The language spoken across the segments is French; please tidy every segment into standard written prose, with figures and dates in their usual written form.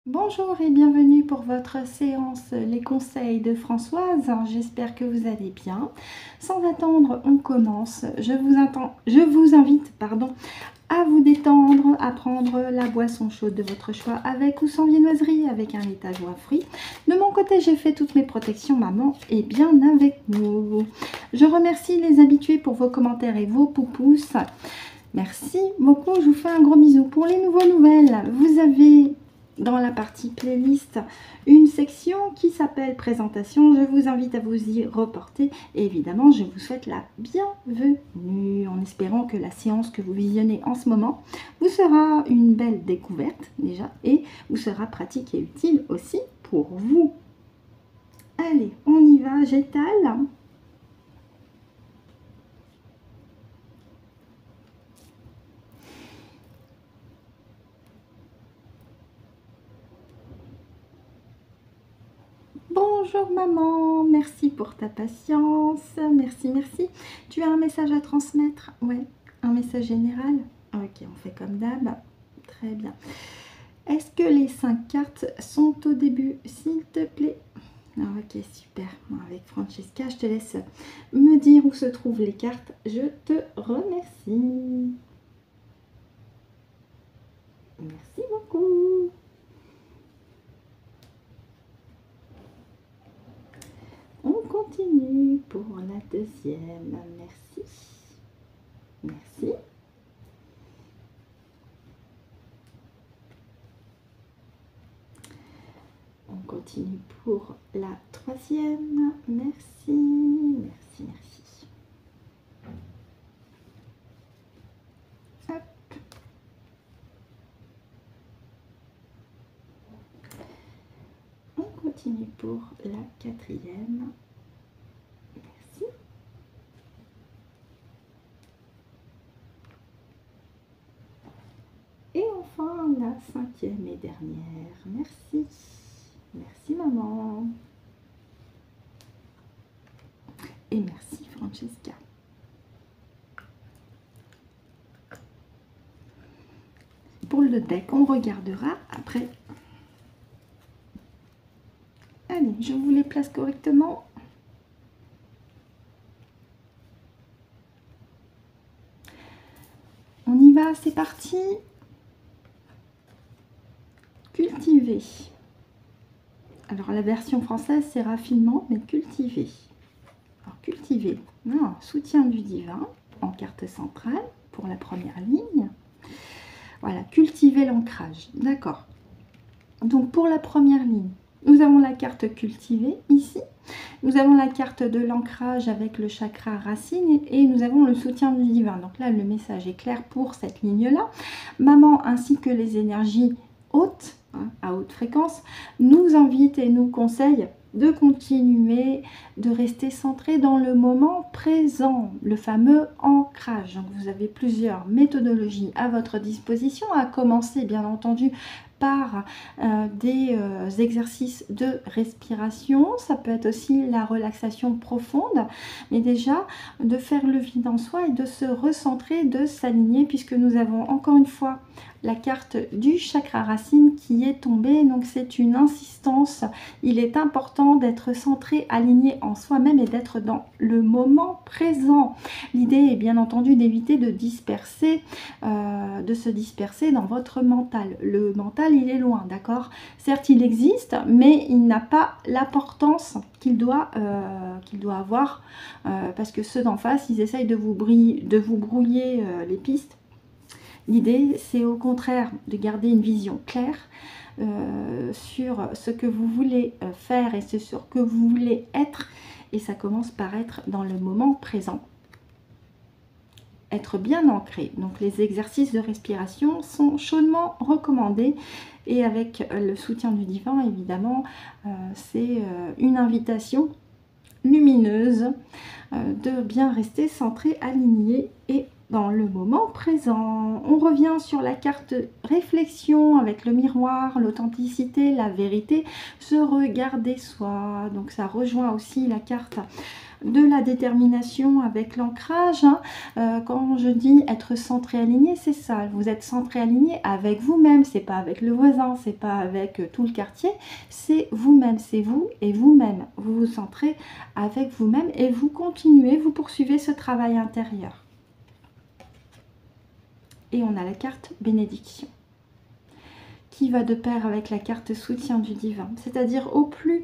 Bonjour et bienvenue pour votre séance Les conseils de Françoise. J'espère que vous allez bien. Sans attendre, on commence. Je vous invite à vous détendre, à prendre la boisson chaude de votre choix avec ou sans viennoiserie, avec un laitage ou un fruit. De mon côté, j'ai fait toutes mes protections. Maman est bien avec nous. Je remercie les habitués pour vos commentaires et vos pouces. Merci beaucoup. Je vous fais un gros bisou. Pour les nouvelles, vous avez dans la partie playlist une section qui s'appelle présentation. Je vous invite à vous y reporter et évidemment je vous souhaite la bienvenue en espérant que la séance que vous visionnez en ce moment vous sera une belle découverte déjà et vous sera pratique et utile aussi pour vous. Allez, on y va, j'étale. Bonjour maman, merci pour ta patience, merci. Tu as un message à transmettre? Ouais, un message général? Ok, on fait comme d'hab, très bien. Est-ce que les 5 cartes sont au début, s'il te plaît? Ok, super. Avec Francesca, je te laisse me dire où se trouvent les cartes. Je te remercie. Merci beaucoup. On continue pour la deuxième. Merci. Merci. On continue pour la troisième. Merci. Hop. On continue pour la quatrième. Merci. Et enfin la cinquième et dernière. Merci. Merci maman. Et merci Francesca. Pour le deck, on regardera après. Allez, je vous les place correctement. On y va, c'est parti. Cultiver. Alors la version française c'est raffinement, mais cultiver. Alors cultiver, soutien du divin en carte centrale pour la première ligne. Voilà, cultiver l'ancrage, d'accord. Donc pour la première ligne, nous avons la carte cultiver ici. Nous avons la carte de l'ancrage avec le chakra racine et nous avons le soutien du divin. Donc là, le message est clair pour cette ligne-là. Maman ainsi que les énergies hautes, à haute fréquence, nous invitent et nous conseillent de continuer, de rester centré dans le moment présent, le fameux ancrage. Donc vous avez plusieurs méthodologies à votre disposition, à commencer bien entendu par des exercices de respiration. Ça peut être aussi la relaxation profonde, mais déjà de faire le vide en soi et de se recentrer, de s'aligner, puisque nous avons encore une fois la carte du chakra racine qui est tombée. Donc c'est une insistance. Il est important d'être centré, aligné en soi-même et d'être dans le moment présent. L'idée est bien entendu d'éviter de se disperser dans votre mental. Le mental, il est loin, d'accord? Certes, il existe, mais il n'a pas l'importance qu'il doit avoir, parce que ceux d'en face, ils essayent de vous brouiller les pistes. L'idée, c'est au contraire de garder une vision claire sur ce que vous voulez faire et sur ce que vous voulez être. Et ça commence par être dans le moment présent. Être bien ancré. Donc les exercices de respiration sont chaudement recommandés. Et avec le soutien du divin, évidemment, c'est une invitation lumineuse de bien rester centré, aligné et dans le moment présent. On revient sur la carte réflexion avec le miroir, l'authenticité, la vérité, se regarder soi. Donc ça rejoint aussi la carte de la détermination avec l'ancrage. Hein. Quand je dis être centré, aligné, c'est ça. Vous êtes centré, aligné avec vous-même. C'est pas avec le voisin, c'est pas avec tout le quartier. C'est vous-même, c'est vous et vous-même. Vous vous centrez avec vous-même et vous continuez, vous poursuivez ce travail intérieur. Et on a la carte bénédiction qui va de pair avec la carte soutien du divin. C'est-à-dire au plus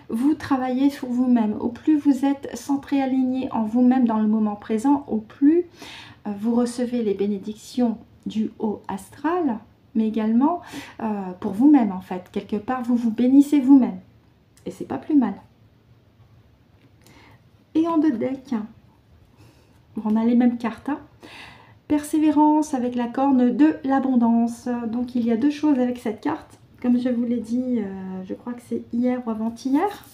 vous travaillez sur vous-même, au plus vous êtes centré, aligné en vous-même dans le moment présent, au plus vous recevez les bénédictions du haut astral, mais également pour vous-même en fait. Quelque part, vous vous bénissez vous-même. Et c'est pas plus mal. Et en 2 decks, on a les mêmes cartes. Hein. Persévérance avec la corne de l'abondance. Donc il y a 2 choses avec cette carte. Comme je vous l'ai dit, je crois que c'est hier ou avant-hier.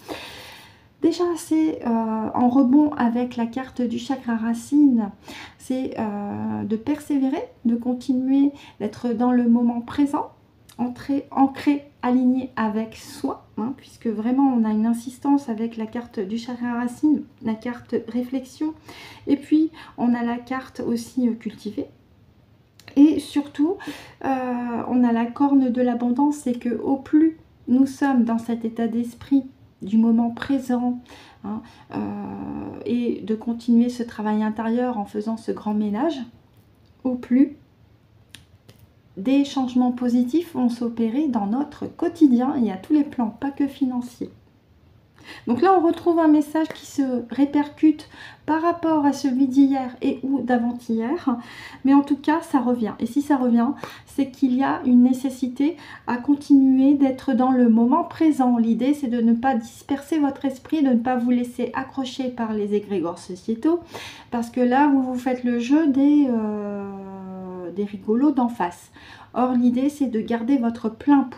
Déjà, c'est en rebond avec la carte du chakra racine. C'est de persévérer, de continuer d'être dans le moment présent, ancré, aligné avec soi, hein, puisque vraiment on a une insistance avec la carte du chakra racine, la carte réflexion, et puis on a la carte aussi cultivée. Et surtout, on a la corne de l'abondance, c'est que au plus nous sommes dans cet état d'esprit du moment présent, hein, et de continuer ce travail intérieur en faisant ce grand ménage, au plus des changements positifs vont s'opérer dans notre quotidien et à tous les plans, pas que financiers. Donc là, on retrouve un message qui se répercute par rapport à celui d'hier et ou d'avant-hier. Mais en tout cas, ça revient. Et si ça revient, c'est qu'il y a une nécessité à continuer d'être dans le moment présent. L'idée, c'est de ne pas disperser votre esprit, de ne pas vous laisser accrocher par les égrégores sociétaux. Parce que là, vous vous faites le jeu des rigolos d'en face. Or, l'idée, c'est de garder votre plein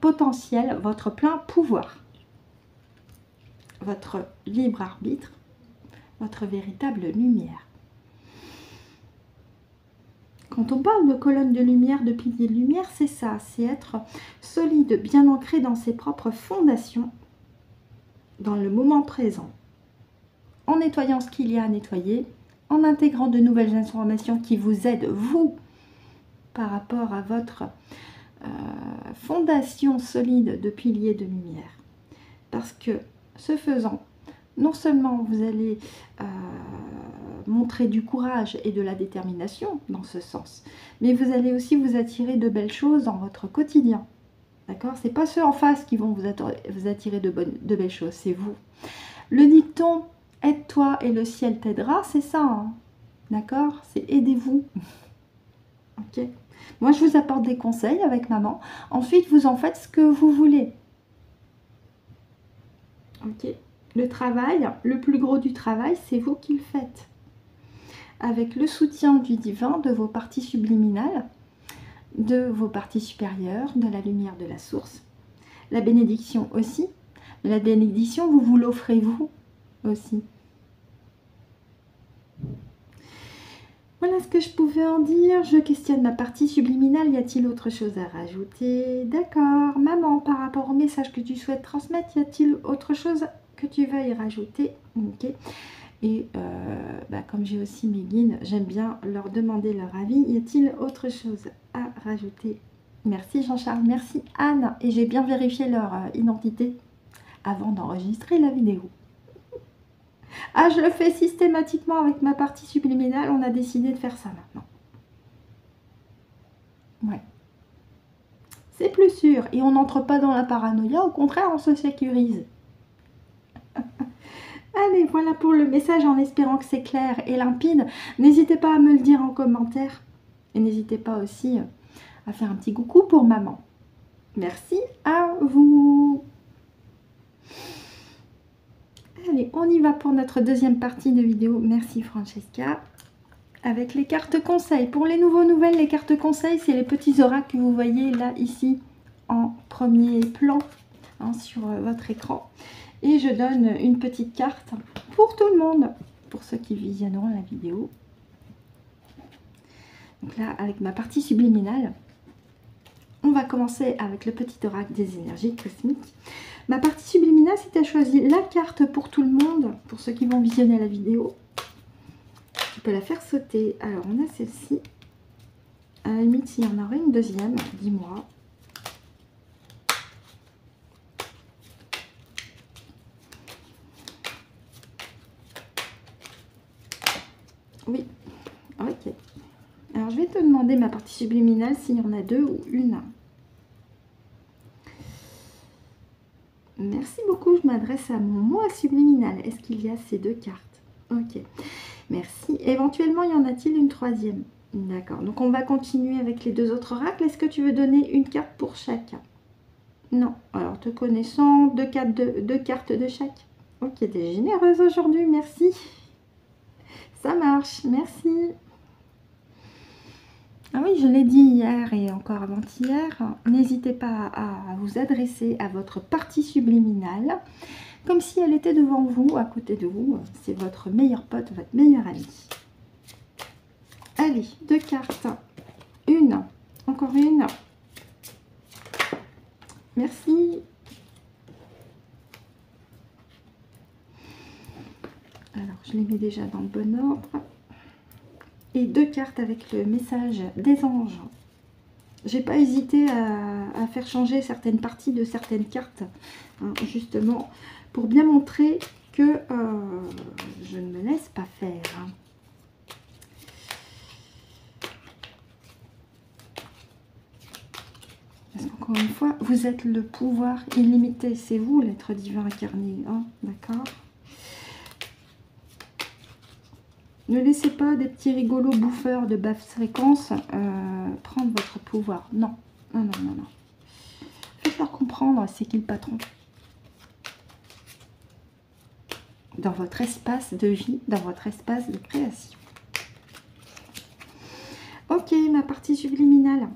potentiel, votre plein pouvoir. Votre libre arbitre, votre véritable lumière. Quand on parle de colonne de lumière, de pilier de lumière, c'est ça, c'est être solide, bien ancré dans ses propres fondations, dans le moment présent, en nettoyant ce qu'il y a à nettoyer, en intégrant de nouvelles informations qui vous aident, vous, par rapport à votre fondation solide de pilier de lumière. Parce que ce faisant, non seulement vous allez montrer du courage et de la détermination dans ce sens, mais vous allez aussi vous attirer de belles choses dans votre quotidien. D'accord? C'est pas ceux en face qui vont vous attirer de belles choses, c'est vous. Le dicton « aide-toi et le ciel t'aidera », c'est ça. Hein? D'accord? C'est aidez-vous. Ok? Moi, je vous apporte des conseils avec maman. Ensuite, vous en faites ce que vous voulez. Ok, le travail, le plus gros du travail, c'est vous qui le faites. Avec le soutien du divin, de vos parties subliminales, de vos parties supérieures, de la lumière de la source. La bénédiction aussi. La bénédiction, vous vous l'offrez vous aussi. Voilà ce que je pouvais en dire. Je questionne ma partie subliminale. Y a-t-il autre chose à rajouter? D'accord. Maman, par rapport au message que tu souhaites transmettre, y a-t-il autre chose que tu veuilles rajouter? Ok. Et comme j'ai aussi mes guides, j'aime bien leur demander leur avis. Y a-t-il autre chose à rajouter? Merci Jean-Charles, merci Anne. Et j'ai bien vérifié leur identité avant d'enregistrer la vidéo. Ah, je le fais systématiquement avec ma partie subliminale. On a décidé de faire ça maintenant. Ouais. C'est plus sûr. Et on n'entre pas dans la paranoïa. Au contraire, on se sécurise. Allez, voilà pour le message en espérant que c'est clair et limpide. N'hésitez pas à me le dire en commentaire. Et n'hésitez pas aussi à faire un petit coucou pour maman. Merci à vous. Allez, on y va pour notre deuxième partie de vidéo. Merci Francesca. Avec les cartes conseils. Pour les nouvelles, les cartes conseils, c'est les petits oracles que vous voyez là, ici, en premier plan, hein, sur votre écran. Et je donne une petite carte pour tout le monde, pour ceux qui visionneront la vidéo. Donc là, avec ma partie subliminale, on va commencer avec le petit oracle des énergies cosmiques. Ma partie subliminale, si tu as choisi la carte pour tout le monde, pour ceux qui vont visionner la vidéo, tu peux la faire sauter. Alors, on a celle-ci. À la limite, s'il y en aurait une deuxième, dis-moi. Oui, ok. Alors, je vais te demander ma partie subliminale, s'il y en a deux ou une. Merci beaucoup, je m'adresse à mon moi subliminal. Est-ce qu'il y a ces deux cartes? Ok, merci. Éventuellement, y en a-t-il une troisième? D'accord, donc on va continuer avec les deux autres oracles. Est-ce que tu veux donner une carte pour chacun? Non, alors te connaissant, deux cartes de chaque. Ok, t'es généreuse aujourd'hui, merci. Ça marche, merci. Ah oui, je l'ai dit hier et encore avant-hier, n'hésitez pas à vous adresser à votre partie subliminale, comme si elle était devant vous, à côté de vous. C'est votre meilleur pote, votre meilleur ami. Allez, deux cartes. Une, encore une. Merci. Alors, je les mets déjà dans le bon ordre. Et deux cartes avec le message des anges. J'ai pas hésité à faire changer certaines parties de certaines cartes, hein, justement, pour bien montrer que je ne me laisse pas faire. Hein. Parce qu'encore une fois, vous êtes le pouvoir illimité. C'est vous, l'être divin incarné. Hein, d'accord ? Ne laissez pas des petits rigolos bouffeurs de basse fréquence prendre votre pouvoir. Non, non, non, non, non. Faites-leur comprendre c'est qui le patron. Dans votre espace de vie, dans votre espace de création. Ok, ma partie subliminale.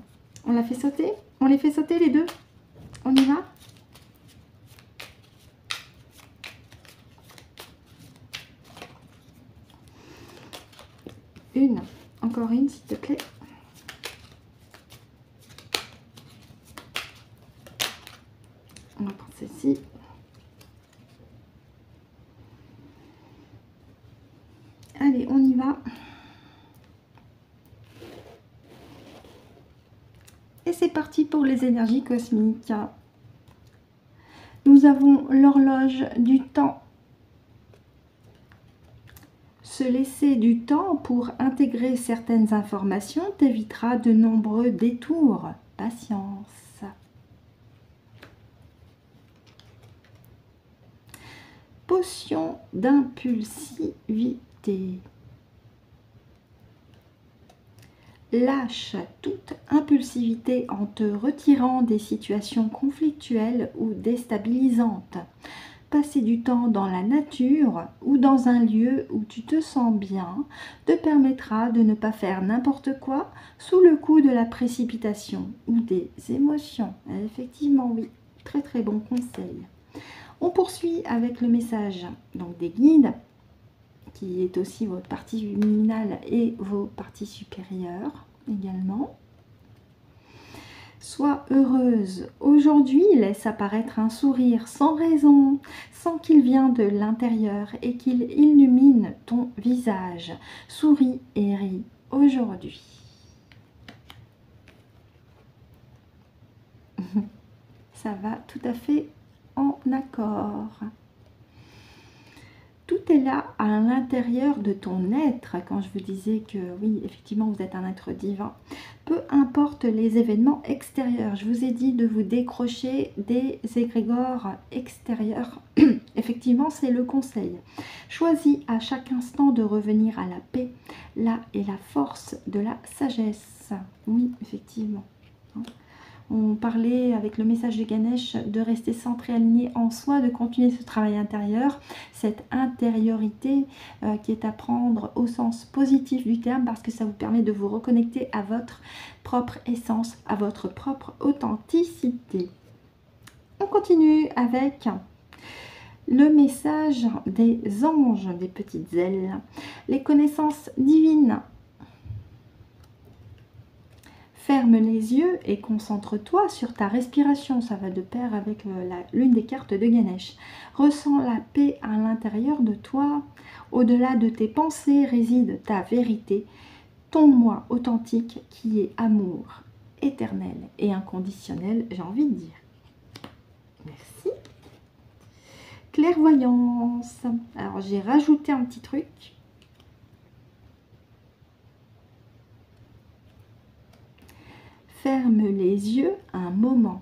On la fait sauter? On les fait sauter les deux? On y va? Une, encore une s'il te plaît. On va prendre celle-ci. Allez, on y va. Et c'est parti pour les énergies cosmiques. Nous avons l'horloge du temps. Se laisser du temps pour intégrer certaines informations t'évitera de nombreux détours. Patience. Potion d'impulsivité. Lâche toute impulsivité en te retirant des situations conflictuelles ou déstabilisantes. Passer du temps dans la nature ou dans un lieu où tu te sens bien te permettra de ne pas faire n'importe quoi sous le coup de la précipitation ou des émotions. Effectivement, oui, très très bon conseil. On poursuit avec le message donc des guides, qui est aussi votre partie luminale et vos parties supérieures également. Sois heureuse. Aujourd'hui, laisse apparaître un sourire sans raison, sans qu'il vienne de l'intérieur et qu'il illumine ton visage. Souris et ris aujourd'hui. Ça va tout à fait en accord. Tout est là à l'intérieur de ton être. Quand je vous disais que oui, effectivement, vous êtes un être divin. Peu importe les événements extérieurs. Je vous ai dit de vous décrocher des égrégores extérieurs. Effectivement, c'est le conseil. Choisis à chaque instant de revenir à la paix. Là est la force de la sagesse. Oui, effectivement. On parlait avec le message de Ganesh de rester centré, aligné en soi, de continuer ce travail intérieur, cette intériorité qui est à prendre au sens positif du terme parce que ça vous permet de vous reconnecter à votre propre essence, à votre propre authenticité. On continue avec le message des anges, des petites ailes, les connaissances divines. Ferme les yeux et concentre-toi sur ta respiration. Ça va de pair avec l'une des cartes de Ganesh. Ressens la paix à l'intérieur de toi. Au-delà de tes pensées réside ta vérité, ton moi authentique qui est amour éternel et inconditionnel, j'ai envie de dire. Merci. Clairvoyance. Alors, j'ai rajouté un petit truc. Ferme les yeux un moment.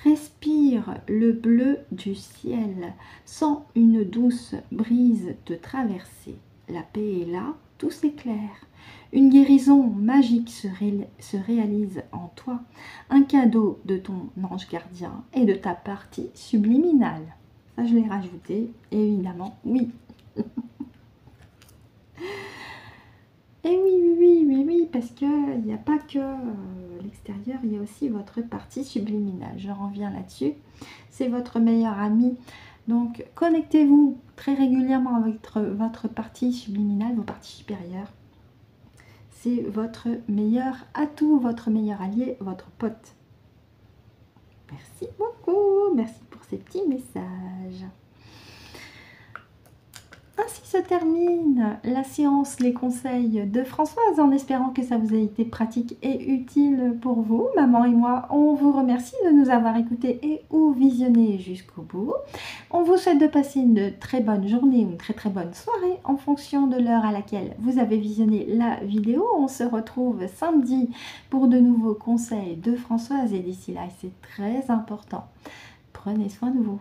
Respire le bleu du ciel. Sens une douce brise te traverser. La paix est là, tout s'éclaire. Une guérison magique se réalise en toi. Un cadeau de ton ange gardien et de ta partie subliminale. Ça, je l'ai rajouté, évidemment, oui. Et oui, parce qu'il n'y a pas que l'extérieur, il y a aussi votre partie subliminale. Je reviens là-dessus. C'est votre meilleur ami. Donc, connectez-vous très régulièrement avec votre partie subliminale, vos parties supérieures. C'est votre meilleur atout, votre meilleur allié, votre pote. Merci beaucoup. Merci pour ces petits messages. Ainsi se termine la séance, les conseils de Françoise, en espérant que ça vous a été pratique et utile pour vous. Maman et moi, on vous remercie de nous avoir écoutés et ou visionnés jusqu'au bout. On vous souhaite de passer une très bonne journée ou une très bonne soirée en fonction de l'heure à laquelle vous avez visionné la vidéo. On se retrouve samedi pour de nouveaux conseils de Françoise et d'ici là, c'est très important. Prenez soin de vous.